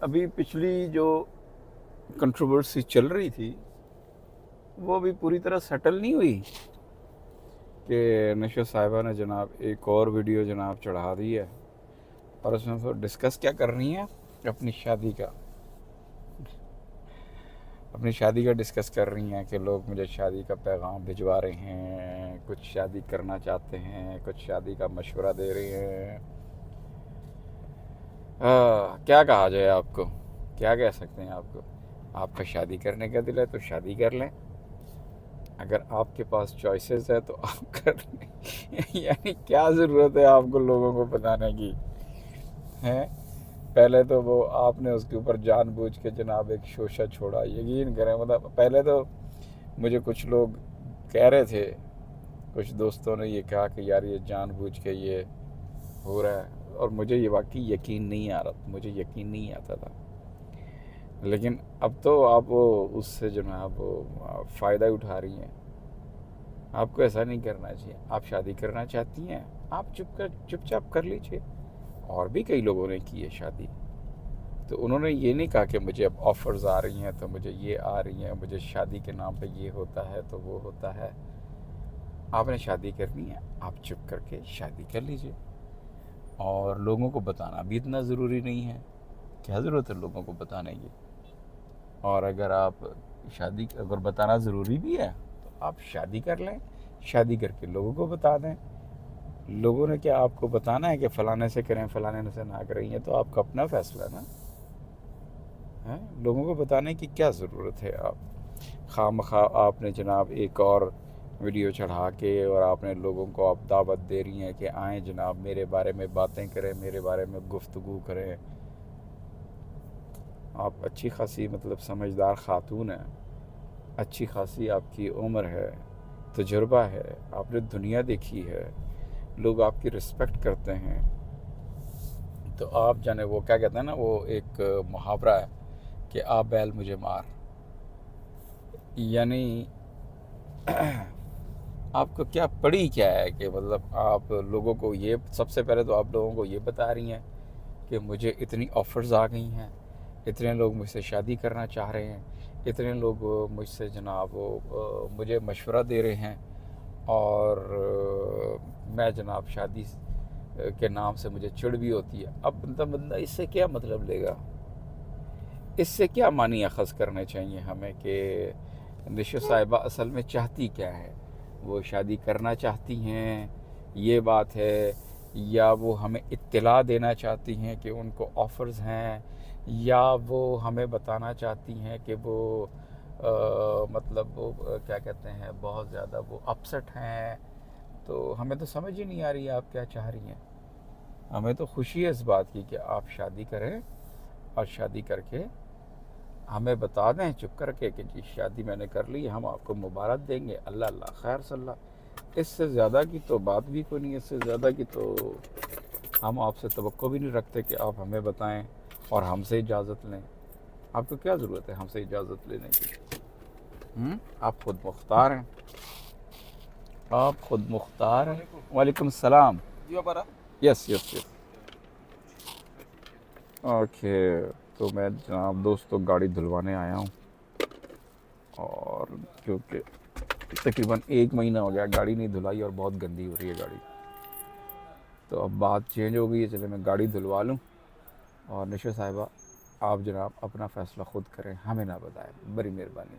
ابھی پچھلی جو کنٹروورسی چل رہی تھی وہ ابھی پوری طرح سیٹل نہیں ہوئی کہ نشو صاحبہ نے جناب ایک اور ویڈیو جناب چڑھا دی ہے، اور اس میں وہ ڈسکس کیا کر رہی ہیں؟ اپنی شادی کا ڈسکس کر رہی ہیں کہ لوگ مجھے شادی کا پیغام بھجوا رہے ہیں، کچھ شادی کرنا چاہتے ہیں، کچھ شادی کا مشورہ دے رہے ہیں۔ کیا کہا جائے آپ کو؟ کیا کہہ سکتے ہیں آپ کو؟ آپ کا شادی کرنے کا دل ہے تو شادی کر لیں، اگر آپ کے پاس چوائسیز ہے تو آپ کر لیں۔ یعنی کیا ضرورت ہے آپ کو لوگوں کو بتانے کی ہے؟ پہلے تو وہ آپ نے اس کے اوپر جان بوجھ کے جناب ایک شوشہ چھوڑا، یقین کریں، مطلب پہلے تو مجھے کچھ لوگ کہہ رہے تھے، کچھ دوستوں نے یہ کہا کہ یار یہ جان بوجھ کے یہ ہو رہا ہے، اور مجھے یہ واقعی یقین نہیں آ رہا، مجھے یقین نہیں آتا تھا، لیکن اب تو آپ اس سے جناب فائدہ اٹھا رہی ہیں۔ آپ کو ایسا نہیں کرنا چاہیے، آپ شادی کرنا چاہتی ہیں، آپ چپ چاپ کر لیجئے۔ اور بھی کئی لوگوں نے کی ہے شادی، تو انہوں نے یہ نہیں کہا کہ مجھے اب آفرز آ رہی ہیں تو مجھے یہ آ رہی ہیں، مجھے شادی کے نام پہ یہ ہوتا ہے تو وہ ہوتا ہے۔ آپ نے شادی کرنی ہے، آپ چپ کر کے شادی کر لیجئے، اور لوگوں کو بتانا بھی اتنا ضروری نہیں ہے۔ کیا ضرورت ہے لوگوں کو بتانے کی؟ اور اگر آپ اگر بتانا ضروری بھی ہے تو آپ شادی کر لیں، شادی کر کے لوگوں کو بتا دیں۔ لوگوں نے کیا آپ کو بتانا ہے کہ فلانے سے کریں فلانے سے نہ کریں؟ یہ تو آپ کا اپنا فیصلہ ہے نا، ہیں؟ لوگوں کو بتانے کی کیا ضرورت ہے؟ آپ خواہ مخواہ آپ نے جناب ایک اور ویڈیو چڑھا کے، اور آپ نے لوگوں کو آپ دعوت دے رہی ہیں کہ آئیں جناب میرے بارے میں باتیں کریں، میرے بارے میں گفتگو کریں۔ آپ اچھی خاصی مطلب سمجھدار خاتون ہیں، اچھی خاصی آپ کی عمر ہے، تجربہ ہے، آپ نے دنیا دیکھی ہے، لوگ آپ کی رسپیکٹ کرتے ہیں، تو آپ جانے وہ کیا کہتے ہیں نا، وہ ایک محاورہ ہے کہ آپ بیل مجھے مار، یعنی آپ کو کیا پڑی کیا ہے کہ مطلب آپ لوگوں کو یہ، سب سے پہلے تو آپ لوگوں کو یہ بتا رہی ہیں کہ مجھے اتنی آفرز آ گئی ہیں، اتنے لوگ مجھ سے شادی کرنا چاہ رہے ہیں، اتنے لوگ مجھ سے جناب مجھے مشورہ دے رہے ہیں، اور میں جناب شادی کے نام سے مجھے چڑ بھی ہوتی ہے۔ اب بندہ اس سے کیا مطلب لے گا؟ اس سے کیا معنی اخذ کرنے چاہیے ہمیں کہ نشو صاحبہ اصل میں چاہتی کیا ہے؟ وہ شادی کرنا چاہتی ہیں، یہ بات ہے، یا وہ ہمیں اطلاع دینا چاہتی ہیں کہ ان کو آفرز ہیں، یا وہ ہمیں بتانا چاہتی ہیں کہ وہ مطلب وہ کیا کہتے ہیں، بہت زیادہ وہ اپسٹ ہیں؟ تو ہمیں تو سمجھ ہی نہیں آ رہی ہے آپ کیا چاہ رہی ہیں۔ ہمیں تو خوشی ہے اس بات کی کہ آپ شادی کریں، اور شادی کر کے ہمیں بتا دیں چپ کر کے کہ جی شادی میں نے کر لی، ہم آپ کو مبارک دیں گے، اللہ اللہ خیر صلی اللہ۔ اس سے زیادہ کی تو بات بھی کوئی نہیں، اس سے زیادہ کی تو ہم آپ سے توقع بھی نہیں رکھتے کہ آپ ہمیں بتائیں اور ہم سے اجازت لیں۔ آپ کو کیا ضرورت ہے ہم سے اجازت لینے کی؟ آپ خود مختار ہیں، آپ خود مختار ہیں۔ وعلیکم السلام۔ یس یس یس۔ اوکے، تو میں جناب دوستوں گاڑی دھلوانے آیا ہوں، اور کیونکہ تقریباً 1 مہینہ ہو گیا گاڑی نہیں دھلائی، اور بہت گندی ہو رہی ہے گاڑی، تو اب بات چینج ہو گئی ہے، چلے میں گاڑی دھلوا لوں۔ اور نشو صاحبہ آپ جناب اپنا فیصلہ خود کریں، ہمیں نہ بتائیں، بڑی مہربانی۔